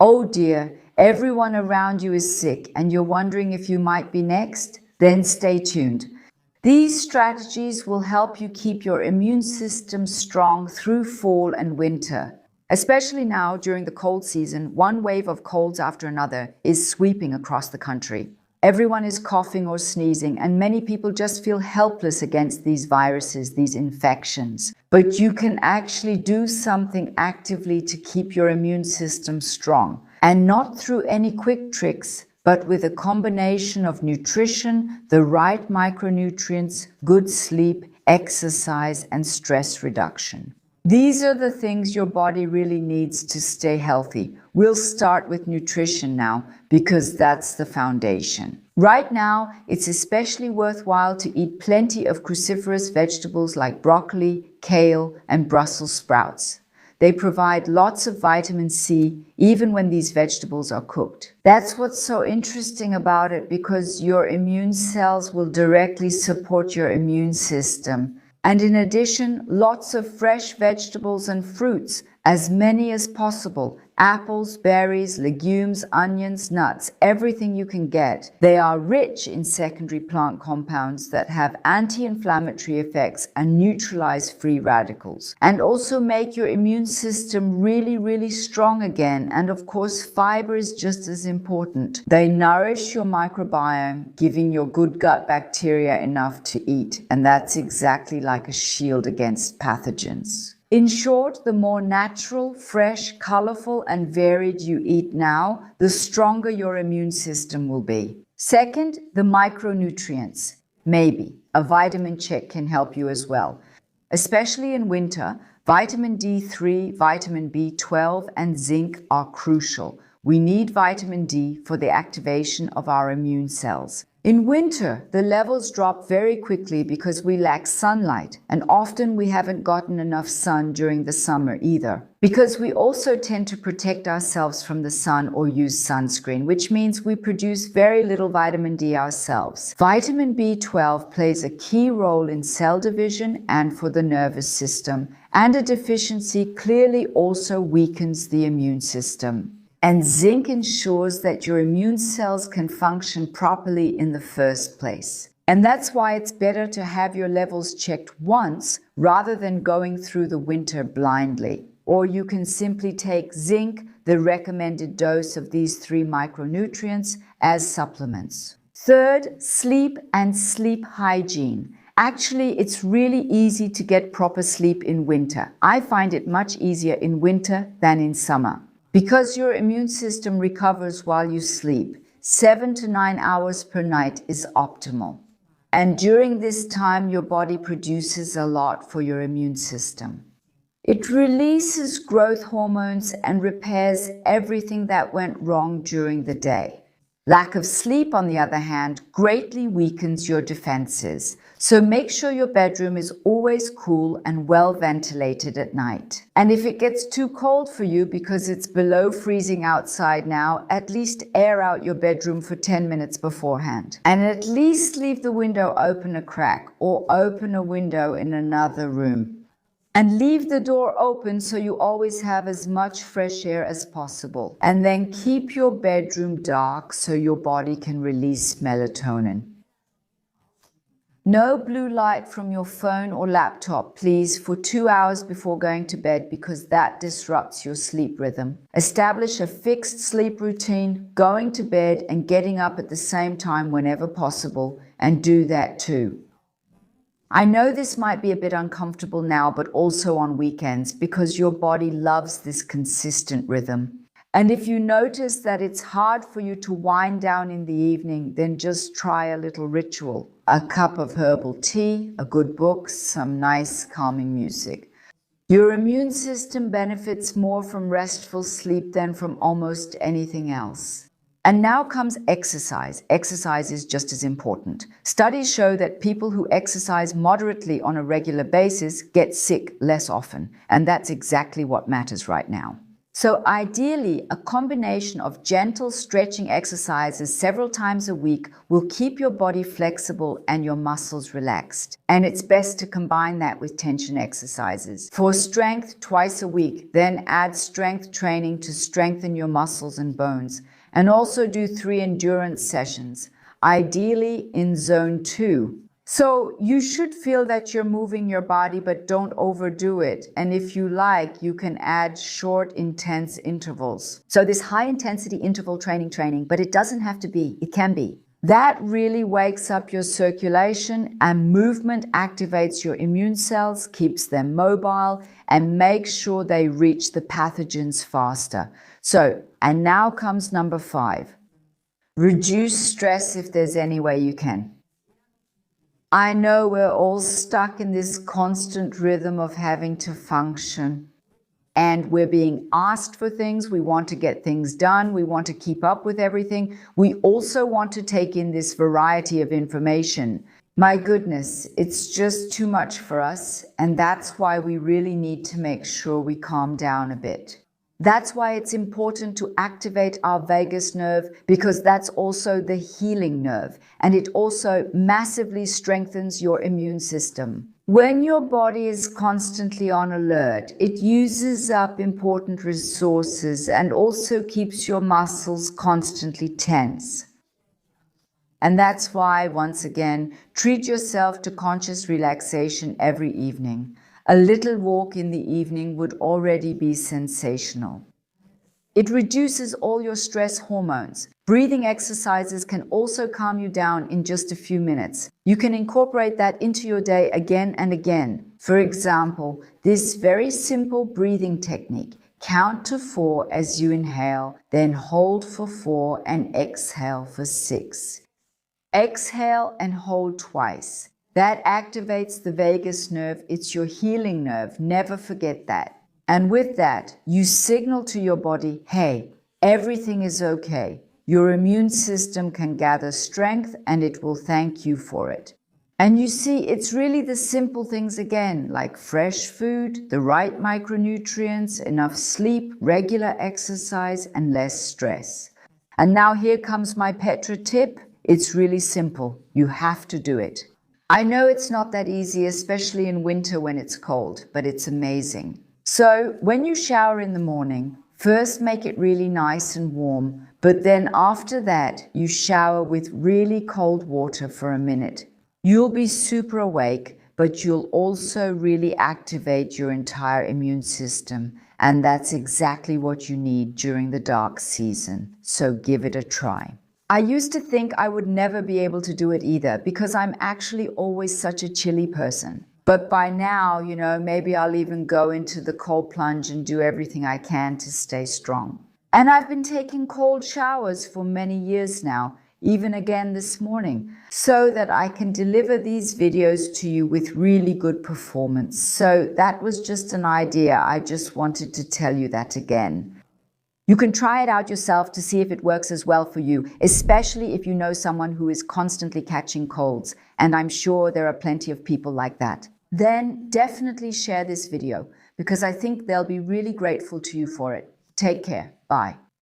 Oh dear, everyone around you is sick and you're wondering if you might be next? Then stay tuned. These strategies will help you keep your immune system strong through fall and winter. Especially now during the cold season, one wave of colds after another is sweeping across the country. Everyone is coughing or sneezing, and many people just feel helpless against these viruses, these infections. But you can actually do something actively to keep your immune system strong, and not through any quick tricks, but with a combination of nutrition, the right micronutrients, good sleep, exercise, and stress reduction. These are the things your body really needs to stay healthy. We'll start with nutrition now because that's the foundation. Right now, it's especially worthwhile to eat plenty of cruciferous vegetables like broccoli, kale, and Brussels sprouts. They provide lots of vitamin C even when these vegetables are cooked. That's what's so interesting about it, because your immune cells will directly support your immune system. And in addition, lots of fresh vegetables and fruits, as many as possible. Apples, berries, legumes, onions, nuts, everything you can get. They are rich in secondary plant compounds that have anti-inflammatory effects and neutralize free radicals. And also make your immune system really, really strong again. And of course, fiber is just as important. They nourish your microbiome, giving your good gut bacteria enough to eat. And that's exactly like a shield against pathogens. In short, the more natural, fresh, colorful, and varied you eat now, the stronger your immune system will be. Second, the micronutrients. Maybe a vitamin check can help you as well. Especially in winter, vitamin D3, vitamin B12, and zinc are crucial. We need vitamin D for the activation of our immune cells. In winter, the levels drop very quickly because we lack sunlight, and often we haven't gotten enough sun during the summer either. Because we also tend to protect ourselves from the sun or use sunscreen, which means we produce very little vitamin D ourselves. Vitamin B12 plays a key role in cell division and for the nervous system, and a deficiency clearly also weakens the immune system. And zinc ensures that your immune cells can function properly in the first place. And that's why it's better to have your levels checked once rather than going through the winter blindly. Or you can simply take zinc, the recommended dose of these 3 micronutrients, as supplements. Third, sleep and sleep hygiene. Actually, it's really easy to get proper sleep in winter. I find it much easier in winter than in summer. Because your immune system recovers while you sleep, 7 to 9 hours per night is optimal. And during this time, your body produces a lot for your immune system. It releases growth hormones and repairs everything that went wrong during the day. Lack of sleep, on the other hand, greatly weakens your defenses. So make sure your bedroom is always cool and well ventilated at night. And if it gets too cold for you because it's below freezing outside now, at least air out your bedroom for 10 minutes beforehand. And at least leave the window open a crack or open a window in another room. And leave the door open so you always have as much fresh air as possible. And then keep your bedroom dark so your body can release melatonin. No blue light from your phone or laptop, please, for 2 hours before going to bed, because that disrupts your sleep rhythm. Establish a fixed sleep routine, going to bed and getting up at the same time whenever possible, and do that too. I know this might be a bit uncomfortable now, but also on weekends, because your body loves this consistent rhythm. And if you notice that it's hard for you to wind down in the evening, then just try a little ritual. A cup of herbal tea, a good book, some nice calming music. Your immune system benefits more from restful sleep than from almost anything else. And now comes exercise. Exercise is just as important. Studies show that people who exercise moderately on a regular basis get sick less often. And that's exactly what matters right now. So ideally, a combination of gentle stretching exercises several times a week will keep your body flexible and your muscles relaxed. And it's best to combine that with tension exercises. For strength, twice a week, then add strength training to strengthen your muscles and bones. And also do 3 endurance sessions, ideally in zone 2. So you should feel that you're moving your body, but don't overdo it. And if you like, you can add short, intense intervals. So this high intensity interval training, but it doesn't have to be, it can be. That really wakes up your circulation, and movement activates your immune cells, keeps them mobile, and makes sure they reach the pathogens faster. So, and now comes number 5. Reduce stress if there's any way you can. I know we're all stuck in this constant rhythm of having to function, and we're being asked for things. We want to get things done. We want to keep up with everything. We also want to take in this variety of information. My goodness, it's just too much for us, and that's why we really need to make sure we calm down a bit. That's why it's important to activate our vagus nerve, because that's also the healing nerve, and it also massively strengthens your immune system. When your body is constantly on alert, it uses up important resources and also keeps your muscles constantly tense. And that's why, once again, treat yourself to conscious relaxation every evening. A little walk in the evening would already be sensational. It reduces all your stress hormones. Breathing exercises can also calm you down in just a few minutes. You can incorporate that into your day again and again. For example, this very simple breathing technique. Count to 4 as you inhale, then hold for 4 and exhale for 6. Exhale and hold twice. That activates the vagus nerve. It's your healing nerve. Never forget that. And with that, you signal to your body, hey, everything is okay. Your immune system can gather strength and it will thank you for it. And you see, it's really the simple things again, like fresh food, the right micronutrients, enough sleep, regular exercise, and less stress. And now here comes my Petra tip. It's really simple. You have to do it. I know it's not that easy, especially in winter when it's cold, but it's amazing. So when you shower in the morning, first make it really nice and warm, but then after that, you shower with really cold water for a minute. You'll be super awake, but you'll also really activate your entire immune system, and that's exactly what you need during the dark season. So give it a try. I used to think I would never be able to do it either, because I'm actually always such a chilly person. But by now, maybe I'll even go into the cold plunge and do everything I can to stay strong. And I've been taking cold showers for many years now, even again this morning, so that I can deliver these videos to you with really good performance. So that was just an idea. I just wanted to tell you that again. You can try it out yourself to see if it works as well for you, especially if you know someone who is constantly catching colds, and I'm sure there are plenty of people like that. Then definitely share this video, because I think they'll be really grateful to you for it. Take care. Bye.